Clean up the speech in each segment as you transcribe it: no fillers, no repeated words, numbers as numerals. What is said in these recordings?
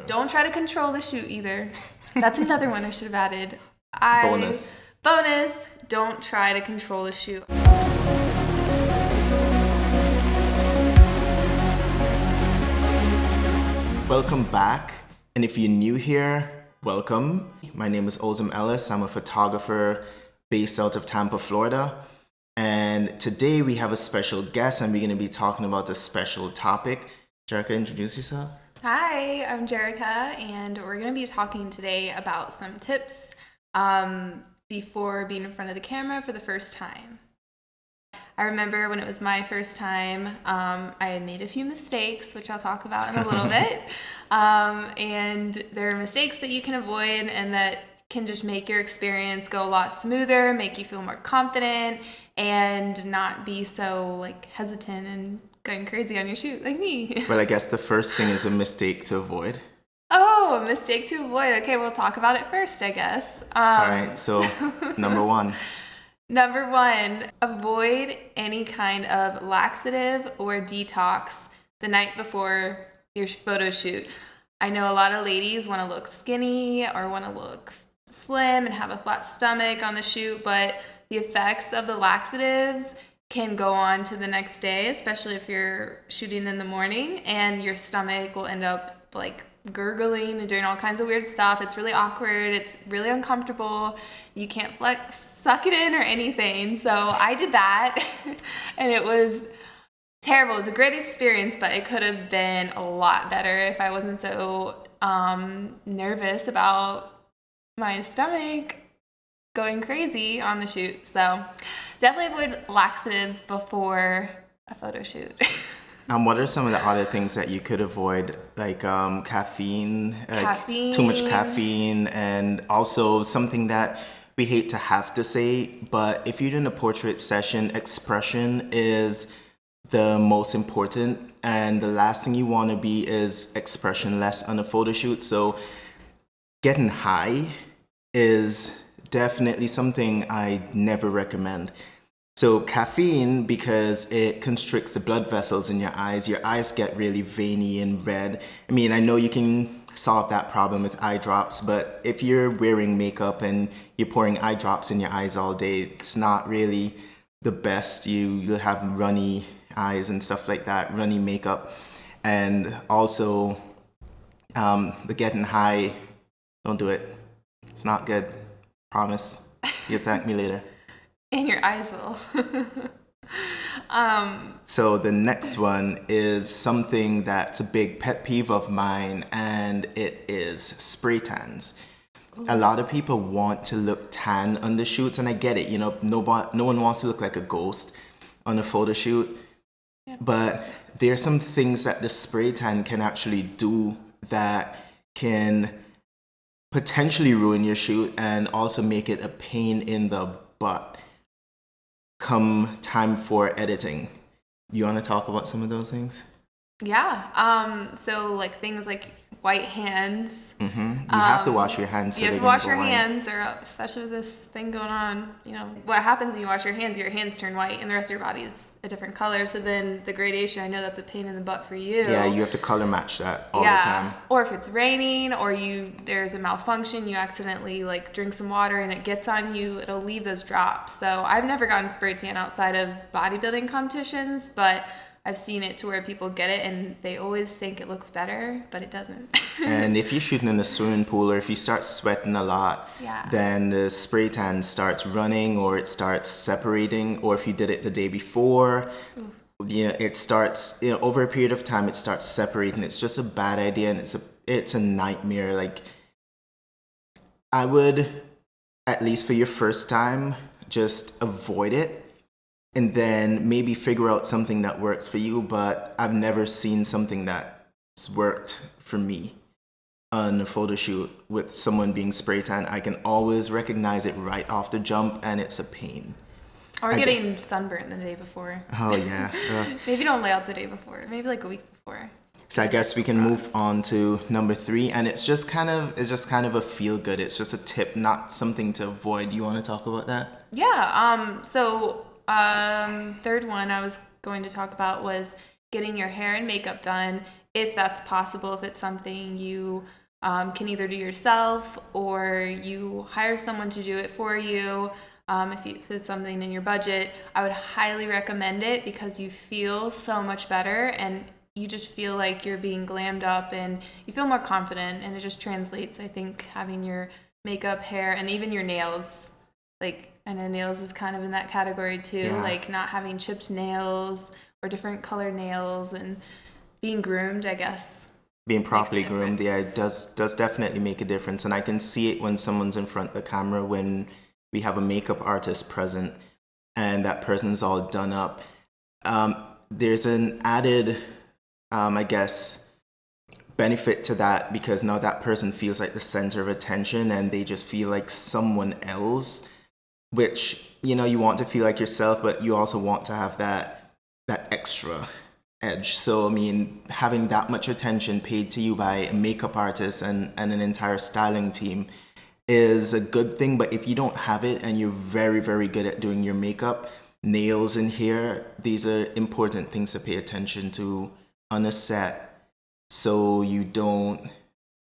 Don't try to control the shoot either. That's another one I should have added. Bonus. Don't try to control the shoot. Welcome back. And if you're new here, welcome. My name is Ozem Ellis. I'm a photographer based out of Tampa, Florida. And today we have a special guest and we're going to be talking about a special topic. Jerrica, introduce yourself. Hi, I'm Jerrica, and we're going to be talking today about some tips before being in front of the camera for the first time. I remember when it was my first time, I made a few mistakes, which I'll talk about in a little bit. And there are mistakes that you can avoid and that can just make your experience go a lot smoother, make you feel more confident, and not be so hesitant and going crazy on your shoot like me. Well, I guess the first thing is a mistake to avoid. Oh, a mistake to avoid. Okay, we'll talk about it first, I guess. All right, so number one. Number one, avoid any kind of laxative or detox the night before your photo shoot. I know a lot of ladies want to look skinny or want to look slim and have a flat stomach on the shoot, but the effects of the laxatives can go on to the next day, especially if you're shooting in the morning, and your stomach will end up gurgling and doing all kinds of weird stuff. It's really awkward. It's really uncomfortable. You can't suck it in or anything. So I did that and it was terrible. It was a great experience, but it could have been a lot better if I wasn't so nervous about my stomach going crazy on the shoot. So definitely avoid laxatives before a photo shoot. What are some of the other things that you could avoid, like caffeine, too much caffeine, and also something that we hate to have to say, but if you're doing a portrait session, expression is the most important, and the last thing you want to be is expressionless on a photo shoot. So getting high is definitely something I never recommend. So caffeine, because it constricts the blood vessels in your eyes get really veiny and red. I mean, I know you can solve that problem with eye drops, but if you're wearing makeup and you're pouring eye drops in your eyes all day, it's not really the best. You'll have runny eyes and stuff like that, runny makeup. And also the getting high, don't do it. It's not good. Promise. You'll thank me later. And your eyes will. So the next one is something that's a big pet peeve of mine, and it is spray tans. Ooh. A lot of people want to look tan on the shoots, and I get it. No one wants to look like a ghost on a photo shoot. Yep. But there are some things that the spray tan can actually do that can potentially ruin your shoot and also make it a pain in the butt come time for editing. You want to talk about some of those things? Yeah. So things like white hands. Mm-hmm. You have to wash your hands. You have to wash your hands, or especially with this thing going on. What happens when you wash your hands turn white, and the rest of your body is a different color. So then the gradation, I know that's a pain in the butt for you. Yeah, you have to color match that all the time. Or if it's raining, or there's a malfunction, you accidentally drink some water and it gets on you, it'll leave those drops. So I've never gotten spray tan outside of bodybuilding competitions, but I've seen it to where people get it and they always think it looks better, but it doesn't. And if you're shooting in a swimming pool, or if you start sweating a lot, then the spray tan starts running, or it starts separating, or if you did it the day before, it starts, over a period of time, it starts separating. It's just a bad idea, and it's a nightmare. I would, at least for your first time, just avoid it. And then maybe figure out something that works for you, but I've never seen something that's worked for me on a photo shoot with someone being spray tan. I can always recognize it right off the jump, and it's a pain. Or getting sunburned the day before. Oh yeah. Maybe don't lay out the day before. Maybe a week before. So I guess we can move on to number 3, and it's just kind of a feel good. It's just a tip, not something to avoid. You want to talk about that? Yeah. Third one I was going to talk about was getting your hair and makeup done if that's possible, if it's something you can either do yourself or you hire someone to do it for you. If it's something in your budget, I would highly recommend it because you feel so much better and you just feel like you're being glammed up and you feel more confident, and it just translates. I think having your makeup, hair, and even your nails, like I know nails is kind of in that category too, like not having chipped nails or different colored nails and being groomed, I guess. Being properly groomed, it does definitely make a difference. And I can see it when someone's in front of the camera, when we have a makeup artist present and that person's all done up. There's an added, I guess, benefit to that, because now that person feels like the center of attention and they just feel like someone else, which, you know, you want to feel like yourself, but you also want to have that extra edge. So, I mean, having that much attention paid to you by a makeup artist and an entire styling team is a good thing. But if you don't have it and you're very, very good at doing your makeup, nails and hair, these are important things to pay attention to on a set, so you don't,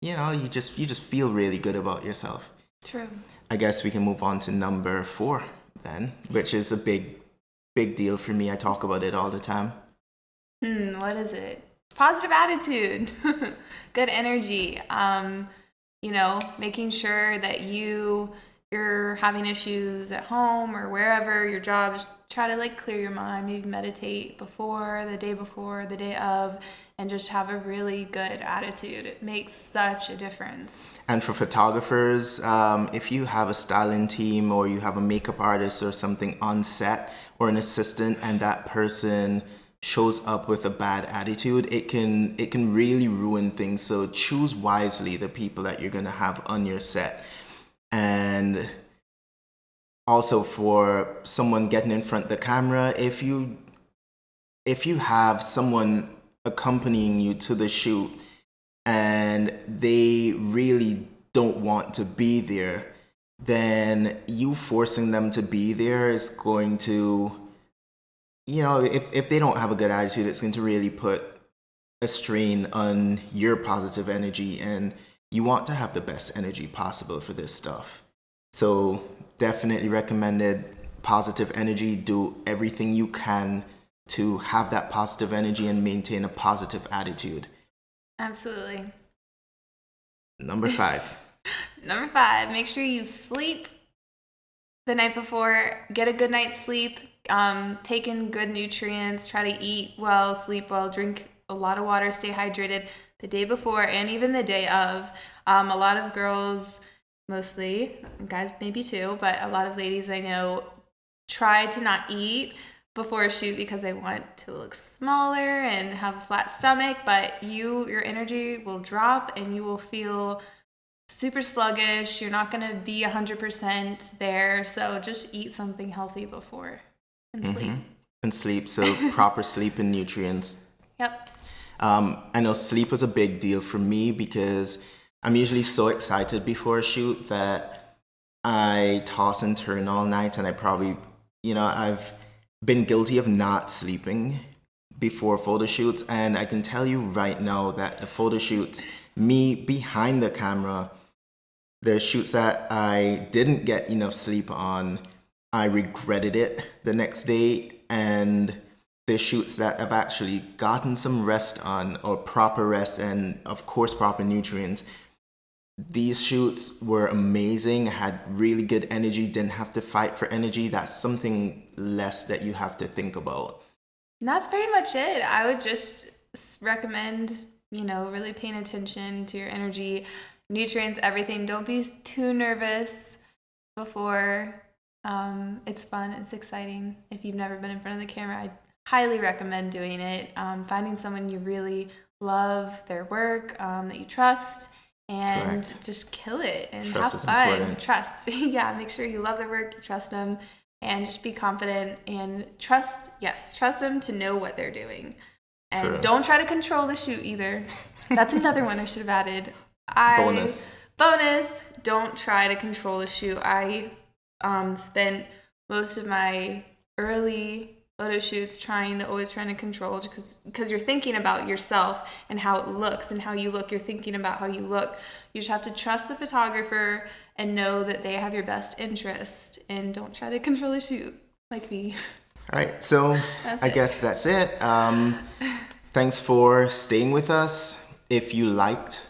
you know, you just feel really good about yourself. True. I guess we can move on to number 4 then, which is a big deal for me. I talk about it all the time. What is it? Positive attitude. Good energy. You know, making sure that you're having issues at home or wherever, your job, just try to like clear your mind, maybe meditate before, the day of, and just have a really good attitude. It makes such a difference. And for photographers, if you have a styling team or you have a makeup artist or something on set or an assistant, and that person shows up with a bad attitude, it can really ruin things. So choose wisely the people that you're going to have on your set. And also for someone getting in front of the camera, if you have someone accompanying you to the shoot and they really don't want to be there, then you forcing them to be there is going to, you know, if they don't have a good attitude, it's going to really put a strain on your positive energy, and you want to have the best energy possible for this stuff. So definitely recommended positive energy. Do everything you can to have that positive energy and maintain a positive attitude. Absolutely. Number 5. Number 5, make sure you sleep the night before. Get a good night's sleep. Take in good nutrients. Try to eat well, sleep well, drink a lot of water, stay hydrated the day before and even the day of. A lot of girls, mostly, guys maybe too, but a lot of ladies I know try to not eat before a shoot because they want to look smaller and have a flat stomach, but your energy will drop and you will feel super sluggish. You're not going to be 100% there, so just eat something healthy before and sleep. And sleep, so proper sleep and nutrients. Yep. I know sleep was a big deal for me because I'm usually so excited before a shoot that I toss and turn all night, and I probably, you know, I've been guilty of not sleeping before photo shoots, and I can tell you right now that the photo shoots, me behind the camera, the shoots that I didn't get enough sleep on, I regretted it the next day, and the shoots that I've actually gotten some rest on, or proper rest, and of course proper nutrients, these shoots were amazing. I had really good energy, didn't have to fight for energy. That's something less that you have to think about. And that's pretty much it. I would just recommend, you know, really paying attention to your energy, nutrients, everything. Don't be too nervous before. It's fun, it's exciting. If you've never been in front of the camera, I highly recommend doing it. Finding someone you really love their work, that you trust, and Correct. just kill it and Trust have is fun. important. Trust. Yeah, make sure you love their work, you trust them, and just be confident and trust them to know what they're doing. And True. Don't try to control the shoot either. That's another one I should have added. Bonus. Don't try to control the shoot. I spent most of my photo shoots always trying to control, because you're thinking about yourself and how it looks and how you look. You're thinking about how you look. You just have to trust the photographer and know that they have your best interest, and don't try to control the shoot like me. All right, so I guess that's it. Thanks for staying with us. If you liked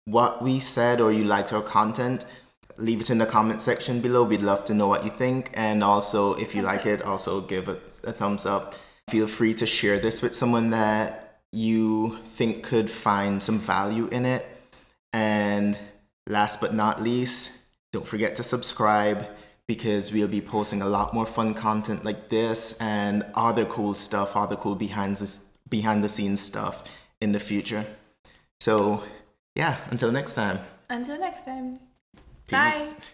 what we said or you liked our content, leave it in the comment section below. We'd love to know what you think. And also, if you like it, also give it a thumbs up. Feel free to share this with someone that you think could find some value in it. And last but not least, don't forget to subscribe, because we'll be posting a lot more fun content like this and other cool stuff, other cool behind the scenes stuff in the future. So yeah, until next time. Until next time. Peace. Bye.